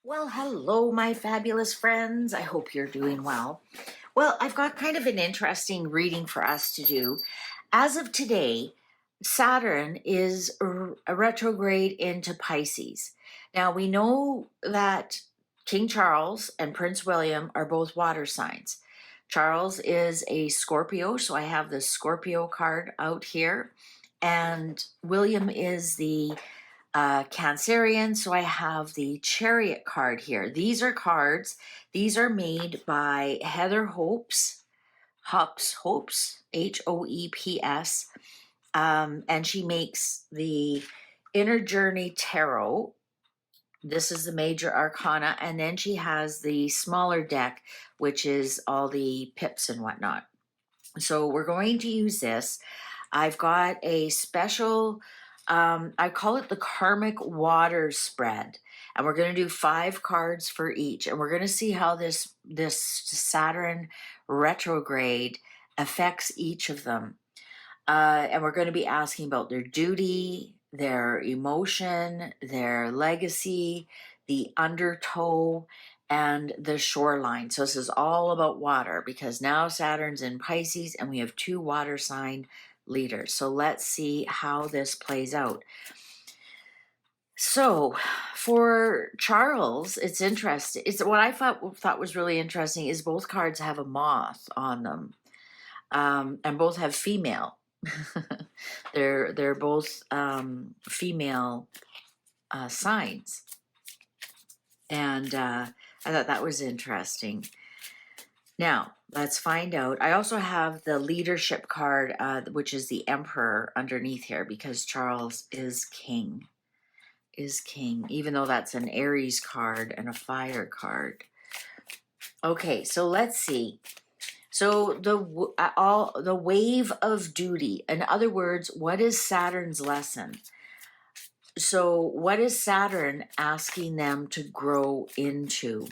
Well, hello, my fabulous friends. I hope you're doing well. Well, I've got kind of an interesting reading for us to do. As of today, Saturn is a retrograde into Pisces. Now, we know that King Charles and Prince William are both water signs. Charles is a Scorpio, so I have the Scorpio card out here. And William is the Cancerian, so I have the Chariot card here. These are cards. These are made by Heather Hopes, Hoeps, and she makes the Inner Journey Tarot. This is the major arcana, and then she has the smaller deck, which is all the pips and whatnot. So we're going to use this. I've got a special, I call it the Karmic Water Spread. And we're going to do 5 cards for each. And we're going to see how this Saturn retrograde affects each of them. And we're going to be asking about their duty, their emotion, their legacy, the undertow, and the shoreline. So this is all about water because now Saturn's in Pisces and we have 2 water sign leaders. So let's see how this plays out. So for Charles, it's interesting. It's what I thought was really interesting is both cards have a moth on them, and both have female. they're both female signs, and I thought that was interesting. Now let's find out. I also have the leadership card, which is the Emperor underneath here because Charles is king. Even though that's an Aries card and a fire card. Okay, so let's see. So the wave of duty. In other words, what is Saturn's lesson? So what is Saturn asking them to grow into?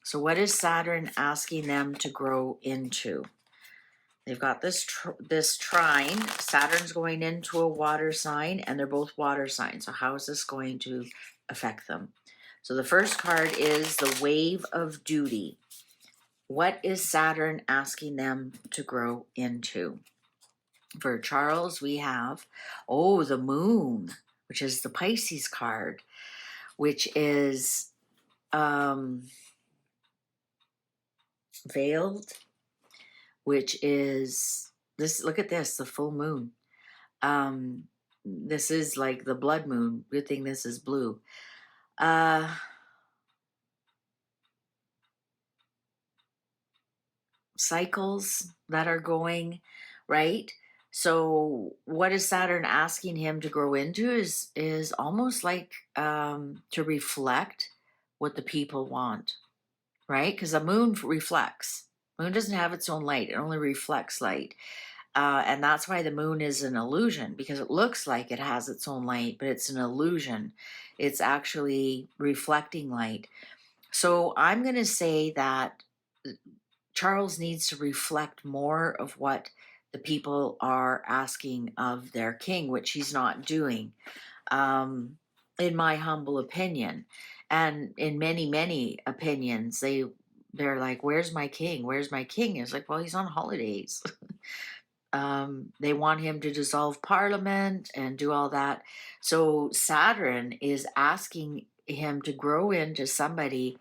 So what is Saturn asking them to grow into? They've got this trine. Saturn's going into a water sign, and they're both water signs. So how is this going to affect them? So the first card is the wave of duty. What is Saturn asking them to grow into? For Charles, we have, the moon, which is the Pisces card, which is veiled, which is this. Look at this, the full moon. This is like the blood moon. Good thing this is blue. Cycles that are going, right? So what is Saturn asking him to grow into is almost like to reflect what the people want, right? Because the moon reflects. Moon doesn't have its own light. It only reflects light. And that's why the moon is an illusion, because it looks like it has its own light, but it's an illusion. It's actually reflecting light. So I'm going to say that Charles needs to reflect more of what the people are asking of their king, which he's not doing, in my humble opinion. And in many, many opinions, they're like, where's my king? Where's my king? It's like, well, he's on holidays. They want him to dissolve parliament and do all that. So Saturn is asking him to grow into somebody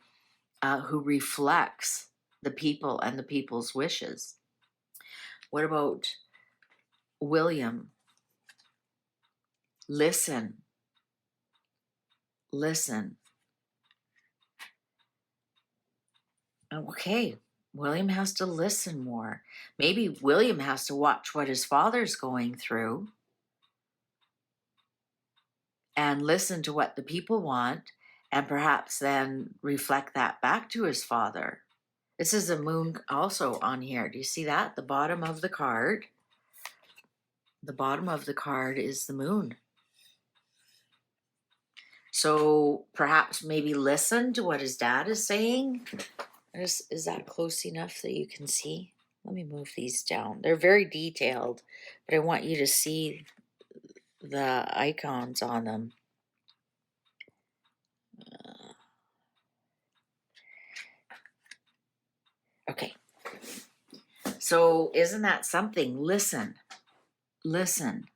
who reflects the people and the people's wishes. What about William? Listen. Okay, William has to listen more. Maybe William has to watch what his father's going through and listen to what the people want, and perhaps then reflect that back to his father. This is a moon also on here. Do you see that? The bottom of the card. The bottom of the card is the moon. So perhaps maybe listen to what his dad is saying. Is that close enough that you can see? Let me move these down. They're very detailed, but I want you to see the icons on them. Okay. So isn't that something? Listen. Listen.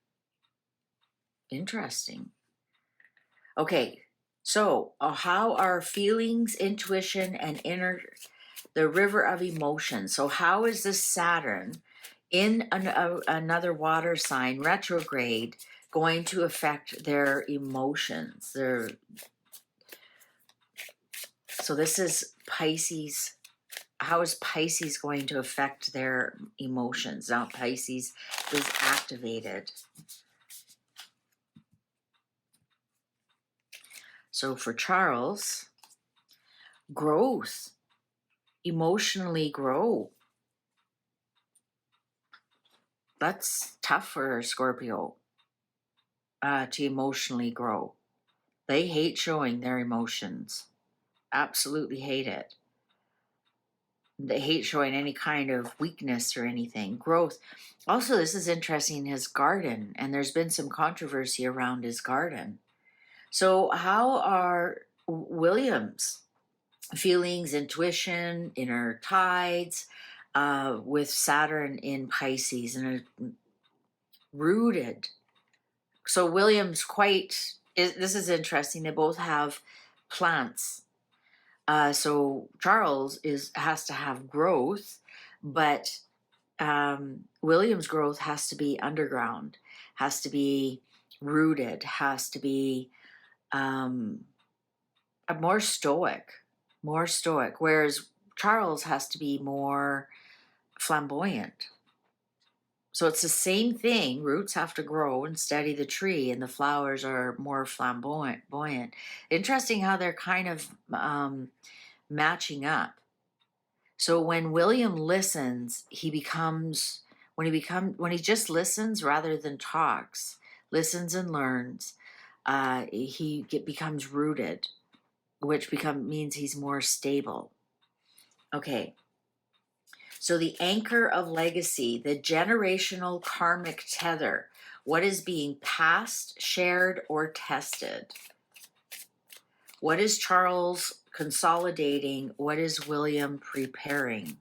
Interesting. Okay. So how are feelings, intuition, and the river of emotion? So how is this Saturn in another water sign, retrograde, going to affect their emotions? So this is Pisces. How is Pisces going to affect their emotions? Now Pisces is activated. So for Charles, growth, emotionally grow. That's tough for Scorpio, to emotionally grow. They hate showing their emotions. Absolutely hate it. They hate showing any kind of weakness or anything. Growth. Also, this is interesting, his garden, and there's been some controversy around his garden. So how are William's feelings, intuition, inner tides, with Saturn in Pisces and rooted? So William's this is interesting. They both have plants. So Charles has to have growth, but William's growth has to be underground, has to be rooted, has to be more stoic, whereas Charles has to be more flamboyant. So it's the same thing. Roots have to grow and steady the tree, and the flowers are more flamboyant. Interesting how they're kind of matching up. So when William listens, when he just listens rather than talks, listens and learns, becomes rooted, which means he's more stable. Okay. So the anchor of legacy, the generational karmic tether, what is being passed, shared, or tested? What is Charles consolidating? What is William preparing?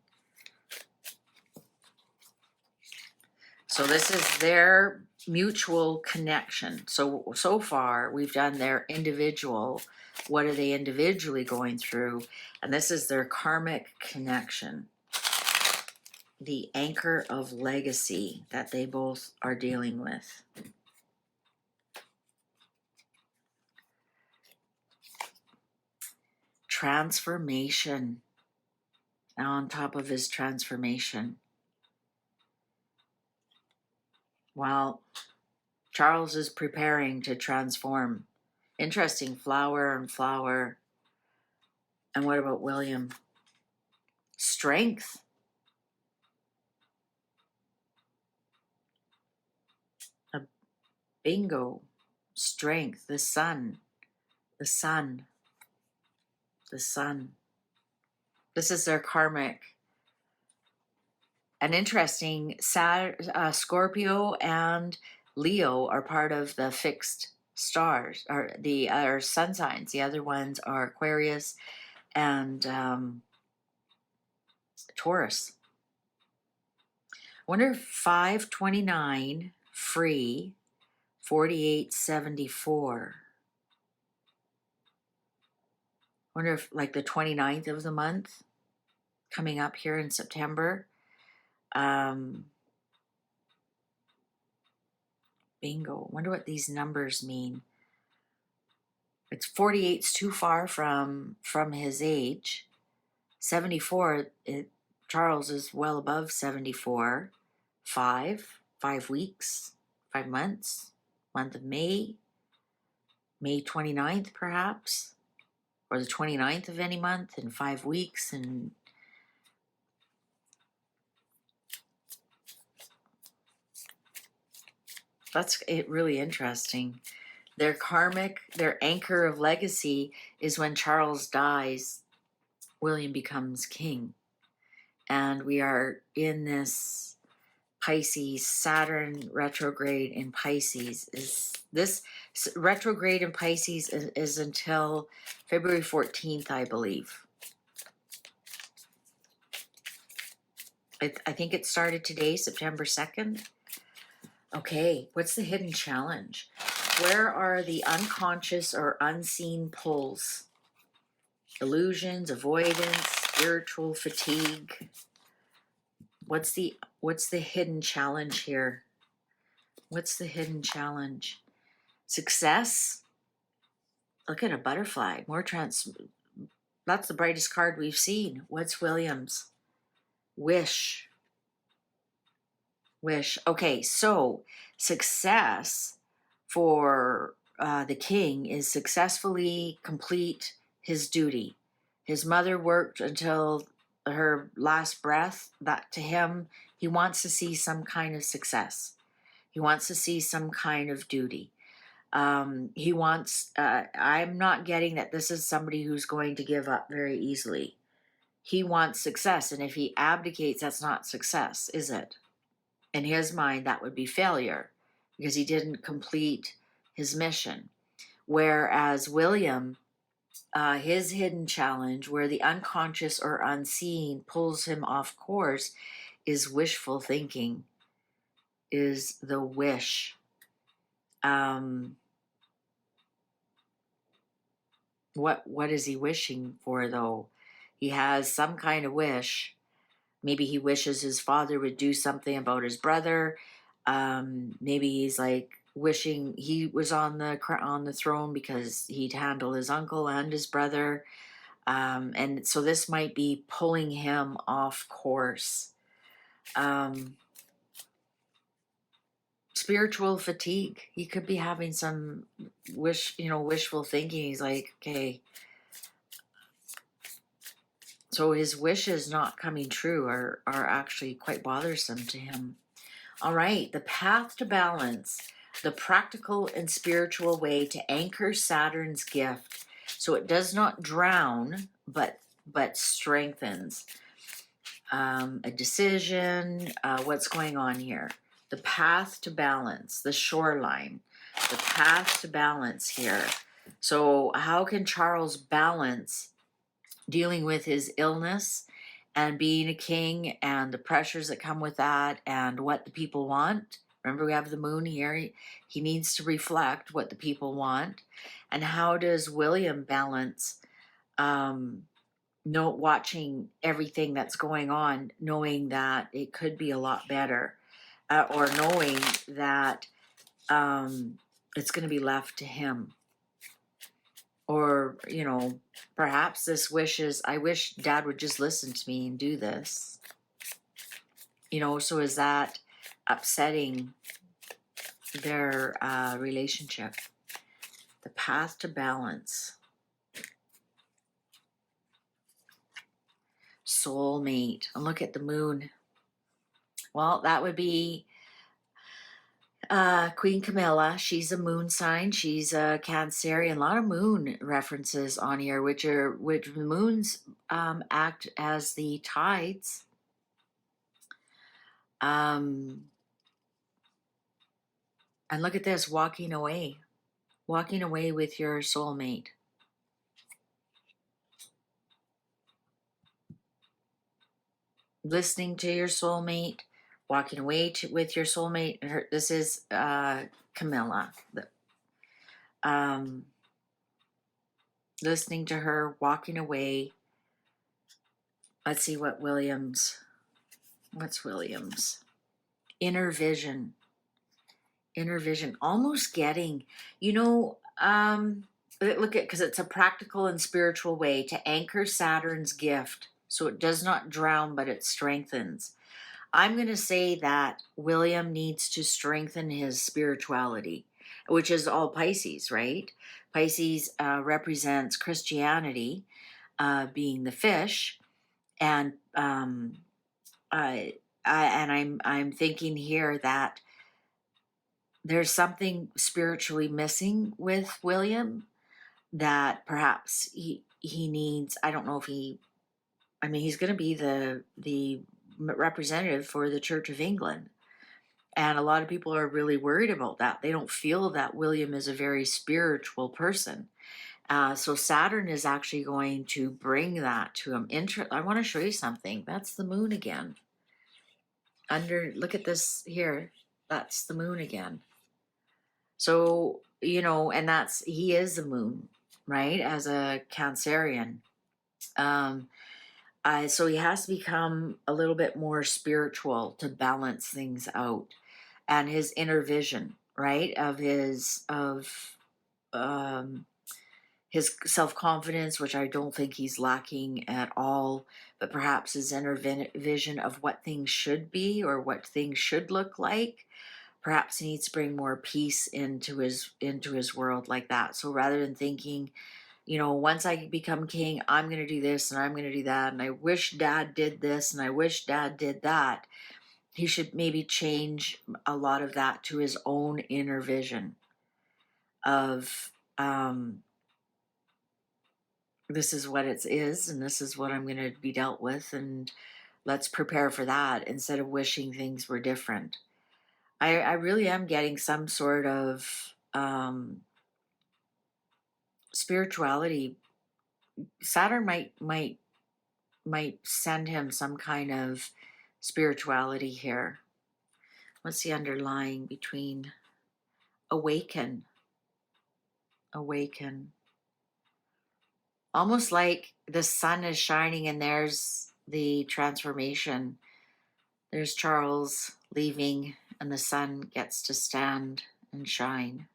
So this is their mutual connection. So far we've done their individual. What are they individually going through? And this is their karmic connection. The anchor of legacy that they both are dealing with. Transformation. Now on top of his transformation. Well, Charles is preparing to transform. Interesting, flower and flower. And what about William? Strength. Bingo. Strength. The sun. The sun. The sun. This is their karmic. And interesting, Scorpio and Leo are part of the fixed stars, or the other sun signs. The other ones are Aquarius and Taurus. I wonder if 529 free 4874. I wonder if like the 29th of the month coming up here in September. Bingo. I wonder what these numbers mean. It's 48's too far from his age. 74, Charles is well above 74. 5 weeks, 5 months, month of May 29th perhaps, or the 29th of any month in 5 weeks. And that's really interesting. Their karmic, their anchor of legacy is when Charles dies, William becomes king. And we are in this Pisces, Saturn retrograde in Pisces. This retrograde in Pisces is until February 14th, I believe. I think it started today, September 2nd. Okay, what's the hidden challenge? Where are the unconscious or unseen pulls? Illusions, avoidance, spiritual fatigue. What's the hidden challenge here? What's the hidden challenge? Success. Look at a butterfly. That's the brightest card we've seen. What's Williams? Wish. Wish. Okay, so success for the king is successfully complete his duty. His mother worked until her last breath. That to him, he wants to see some kind of success. He wants to see some kind of duty. He wants, I'm not getting that this is somebody who's going to give up very easily. He wants success, and if he abdicates, that's not success, is it? In his mind, that would be failure because he didn't complete his mission. Whereas William, his hidden challenge, where the unconscious or unseen pulls him off course, is wishful thinking, is the wish. What is he wishing for, though? He has some kind of wish. Maybe he wishes his father would do something about his brother. Maybe he's like wishing he was on the throne because he'd handle his uncle and his brother. And so this might be pulling him off course. Spiritual fatigue. He could be having some wishful thinking. He's like, okay. So his wishes not coming true are actually quite bothersome to him. All right, the path to balance, the practical and spiritual way to anchor Saturn's gift so it does not drown, but strengthens. A decision, what's going on here? The path to balance, the shoreline, the path to balance here. So how can Charles balance dealing with his illness and being a king and the pressures that come with that and what the people want? Remember, we have the moon here. He needs to reflect what the people want. And how does William balance watching everything that's going on, knowing that it could be a lot better, or knowing that it's going to be left to him? Or, perhaps this wish is, I wish Dad would just listen to me and do this. So is that upsetting their relationship? The path to balance. Soulmate. And look at the moon. Well, that would be Queen Camilla. She's a moon sign. She's a Cancerian. A lot of moon references on here, which moons act as the tides. And look at this, walking away with your soulmate. Listening to your soulmate, walking away with your soulmate. This is Camilla. Listening to her, walking away. Let's see what Williams. What's Williams? Inner vision. Inner vision. Almost getting, look at, because it's a practical and spiritual way to anchor Saturn's gift so it does not drown, but it strengthens. I'm going to say that William needs to strengthen his spirituality, which is all Pisces, right? Pisces represents Christianity, being the fish, and I'm thinking here that there's something spiritually missing with William that perhaps he needs. I don't know if he's going to be the representative for the Church of England. And a lot of people are really worried about that. They don't feel that William is a very spiritual person. So Saturn is actually going to bring that to him. I want to show you something. That's the moon again. look at this here. That's the moon again. So, you know, and he is the moon, right? As a Cancerian. So he has to become a little bit more spiritual to balance things out, and his inner vision, right? Um, his self-confidence, which I don't think he's lacking at all, but perhaps his inner vision of what things should be or what things should look like. Perhaps he needs to bring more peace into his world like that. So rather than thinking, you know, once I become king, I'm going to do this and I'm going to do that, and I wish dad did this and I wish dad did that, he should maybe change a lot of that to his own inner vision of, this is what it is, and this is what I'm going to be dealt with, and let's prepare for that instead of wishing things were different. I really am getting some sort of spirituality. Saturn might send him some kind of spirituality here. What's the underlying between awaken? Awaken. Almost like the sun is shining and there's the transformation. There's Charles leaving and the sun gets to stand and shine.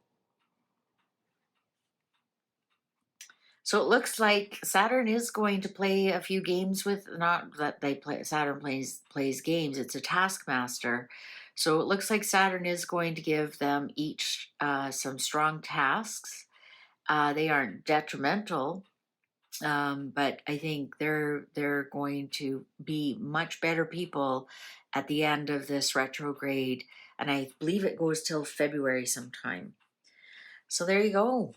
So it looks like Saturn is going to play a few games with, not that Saturn plays games, it's a taskmaster. So it looks like Saturn is going to give them each some strong tasks. They aren't detrimental, but I think they're going to be much better people at the end of this retrograde, and I believe it goes till February sometime. So there you go.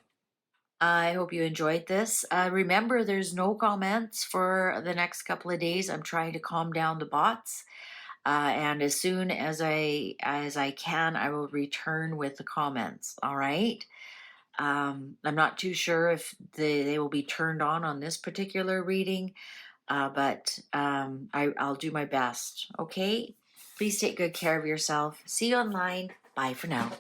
I hope you enjoyed this. Remember, there's no comments for the next couple of days. I'm trying to calm down the bots, and as soon as I can, I will return with the comments. All right. I'm not too sure if they will be turned on this particular reading, but I'll do my best. Okay. Please take good care of yourself. See you online. Bye for now.